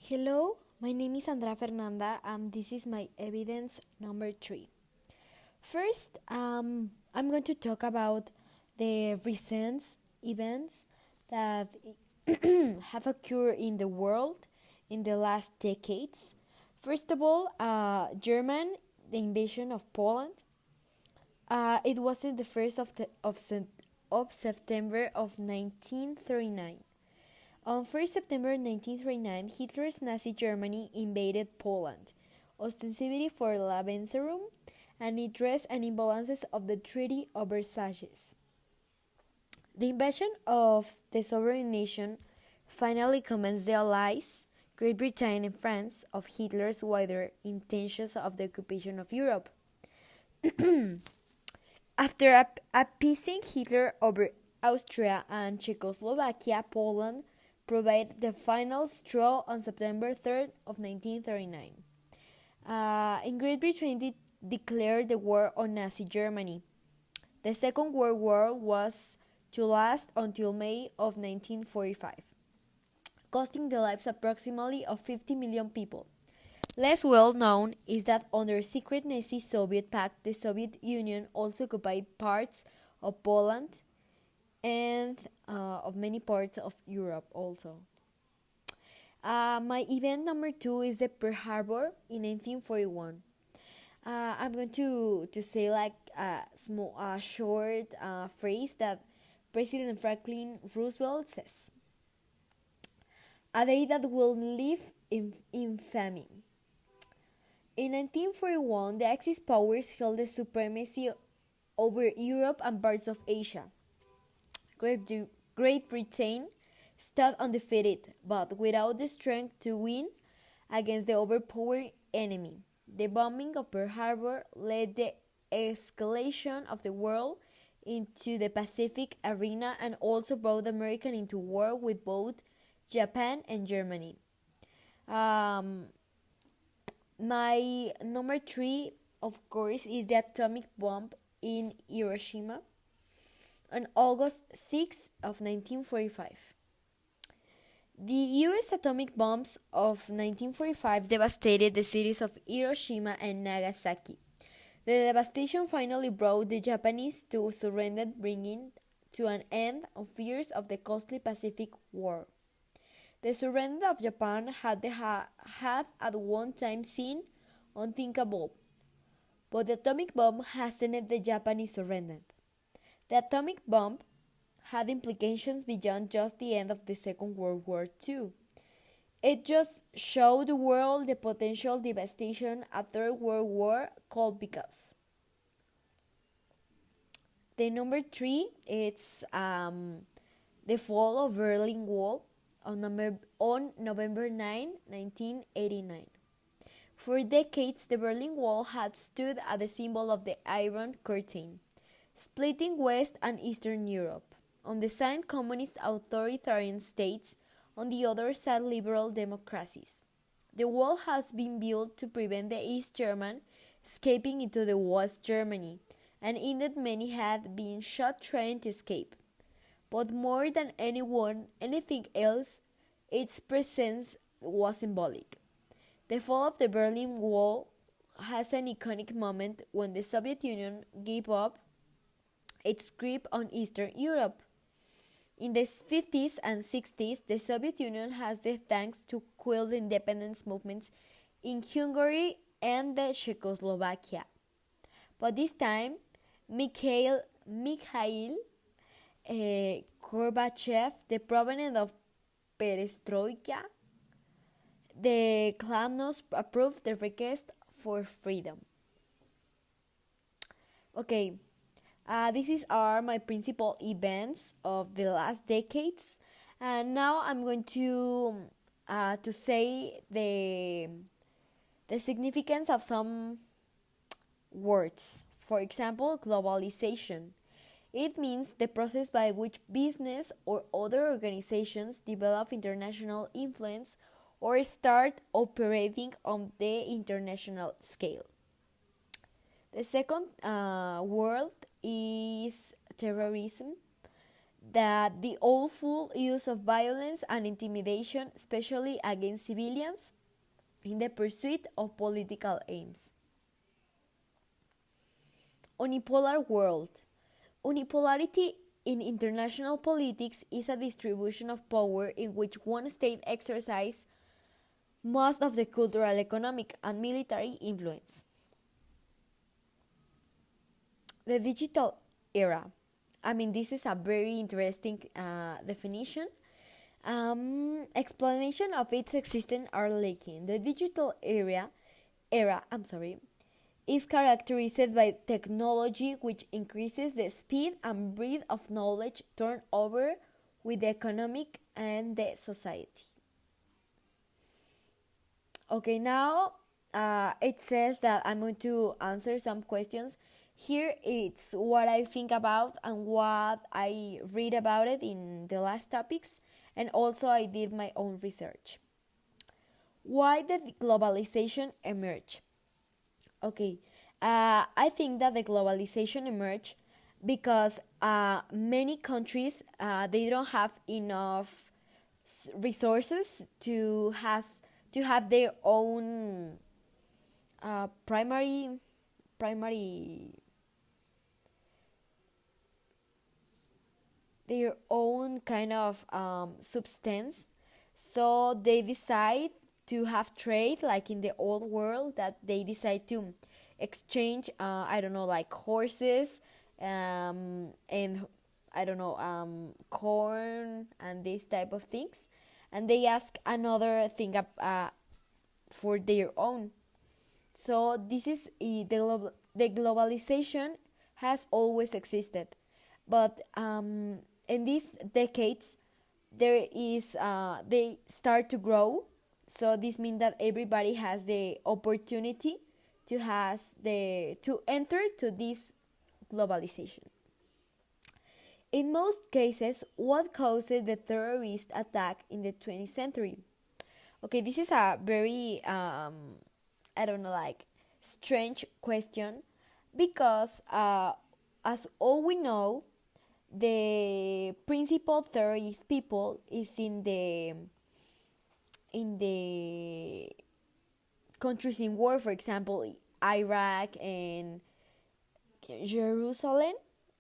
Hello, my name is Andra Fernanda, and this is my evidence number 3. First, I'm going to talk about the recent events that have occurred in the world in the last decades. First of all, the invasion of Poland. It was in the first of September of 1939. On 1st September 1939, Hitler's Nazi Germany invaded Poland, ostensibly for Lebensraum, and redress and imbalances of the Treaty of Versailles. The invasion of the sovereign nation finally convinced the Allies, Great Britain and France, of Hitler's wider intentions of the occupation of Europe. After appeasing Hitler over Austria and Czechoslovakia, Poland provided the final straw on September 3rd of 1939. In Great Britain declared the war on Nazi Germany. The Second World War was to last until May of 1945, costing the lives approximately of 50 million people. Less well known is that under secret Nazi-Soviet pact, the Soviet Union also occupied parts of Poland and of many parts of Europe also. My event number 2 is the Pearl Harbor in 1941. I'm going to say like a short phrase that President Franklin Roosevelt says. A day that will live in infamy. In 1941, the Axis powers held the supremacy over Europe and parts of Asia. Great Britain stood undefeated, but without the strength to win against the overpowering enemy. The bombing of Pearl Harbor led the escalation of the war into the Pacific arena and also brought America into war with both Japan and Germany. My number 3, of course, is the atomic bomb in Hiroshima on August 6 of 1945. The U.S. atomic bombs of 1945 devastated the cities of Hiroshima and Nagasaki. The devastation finally brought the Japanese to surrender, bringing to an end of years of the costly Pacific War. The surrender of Japan had at one time seemed unthinkable, but the atomic bomb hastened the Japanese surrender. The atomic bomb had implications beyond just the end of the Second World War II. It just showed the world the potential devastation a Third World War could cause. The number 3 is the fall of Berlin Wall on November 9, 1989. For decades, the Berlin Wall had stood as the symbol of the Iron Curtain, splitting West and Eastern Europe. On the side, communist authoritarian states, on the other side, liberal democracies. The wall has been built to prevent the East German escaping into the West Germany, and in that many had been shot trying to escape. But more than anything else, its presence was symbolic. The fall of the Berlin Wall has an iconic moment when the Soviet Union gave up its grip on Eastern Europe. In the 50s and 60s, the Soviet Union has the thanks to quell the independence movements in Hungary and the Czechoslovakia. But this time, Mikhail Gorbachev, the proponent of perestroika, the Glasnost approved the request for freedom. Okay, these are my principal events of the last decades, and now I'm going to say the significance of some words. For example, globalization. It means the process by which business or other organizations develop international influence or start operating on the international scale. The second word is terrorism. that the awful use of violence and intimidation, especially against civilians, in the pursuit of political aims. Unipolar world. Unipolarity in international politics is a distribution of power in which one state exercises most of the cultural, economic, and military influence. The digital era. I mean, this is a very interesting definition. Explanation of its existence are lacking. The digital era, is characterized by technology which increases the speed and breadth of knowledge turned over with the economic and the society. Okay, now it says that I'm going to answer some questions. Here it's what I think about and what I read about it in the last topics, and also I did my own research. Why did globalization emerge? Okay, I think that the globalization emerged because many countries they don't have enough resources to have their own primary their own kind of substance, so they decide to have trade like in the old world, that they decide to exchange I don't know, like horses and I don't know, corn and these type of things, and they ask another thing for their own. So this is the globalization has always existed, but in these decades there is they start to grow. So this means that everybody has the opportunity to enter to this globalization. In most cases, what caused the terrorist attack in the 20th century? Okay, this is a very I don't know, like strange question, because as all we know, the principal terrorist people is in the countries in war, for example, Iraq and Jerusalem,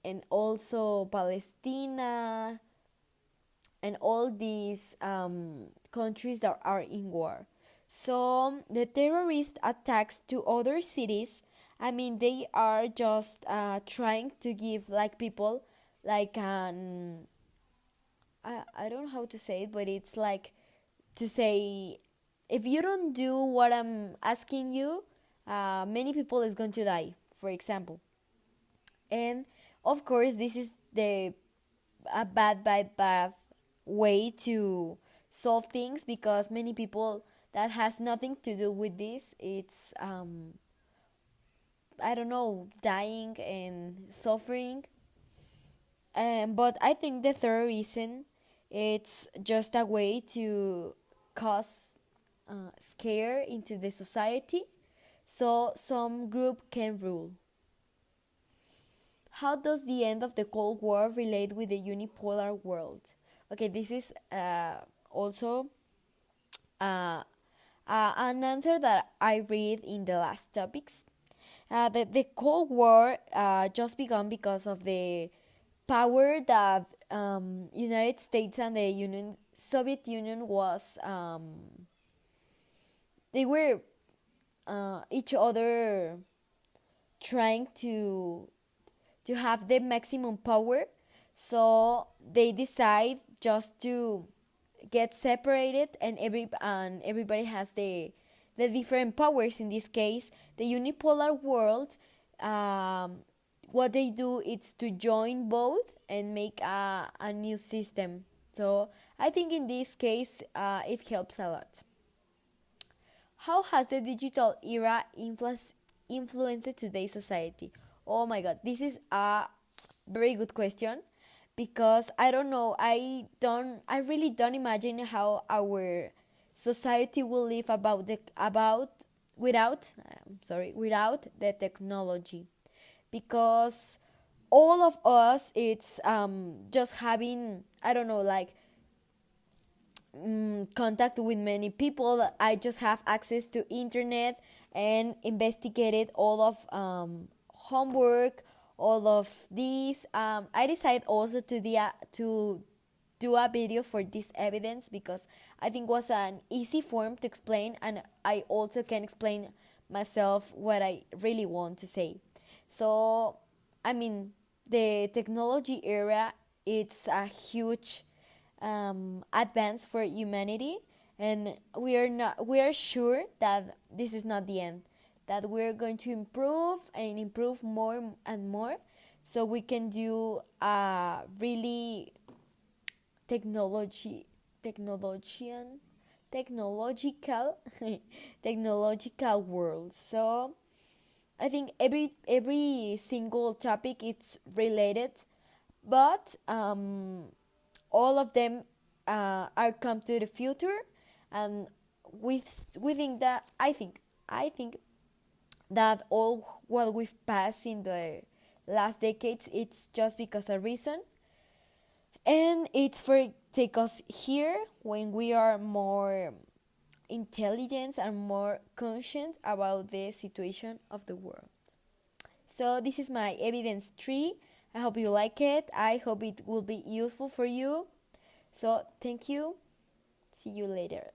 and also Palestine, and all these countries that are in war. So the terrorist attacks to other cities, I mean, they are just trying to give like people like an I don't know how to say it, but it's like to say, if you don't do what I'm asking you, many people is going to die, for example. And of course, this is the a bad way to solve things, because many people that has nothing to do with this, it's I don't know, dying and suffering. But I think the third reason, it's just a way to cause scare into the society, so some group can rule. How does the end of the Cold War relate with the unipolar world? Okay, this is also uh, an answer that I read in the last topics. The Cold War just began because of the power that United States and the Soviet Union was. They were each other trying to have the maximum power, so they decide just to get separated, and everybody has the different powers. In this case, the unipolar world, what they do is to join both and make a new system. So I think in this case it helps a lot. How has the digital era influenced today's society? Oh my god, this is a very good question, because I don't know, I really don't imagine how our society will live without the technology, because all of us, it's just having, I don't know, like contact with many people. I just have access to internet and investigated all of homework, all of these. I decided also to do a video for this evidence because I think was an easy form to explain, and I also can explain myself what I really want to say. So, I mean, the technology era, it's a huge advance for humanity, and we are sure that this is not the end, that we're going to improve and improve more and more, so we can do a really technology technologian technological technological world. So I think every single topic it's related, but all of them are come to the future, and we think that I think that all what we've passed in the last decades, it's just because a reason, and it's for take us here when we are more intelligent and more conscious about the situation of the world. So this is my evidence tree. I hope you like it. I hope it will be useful for you. So thank you. See you later.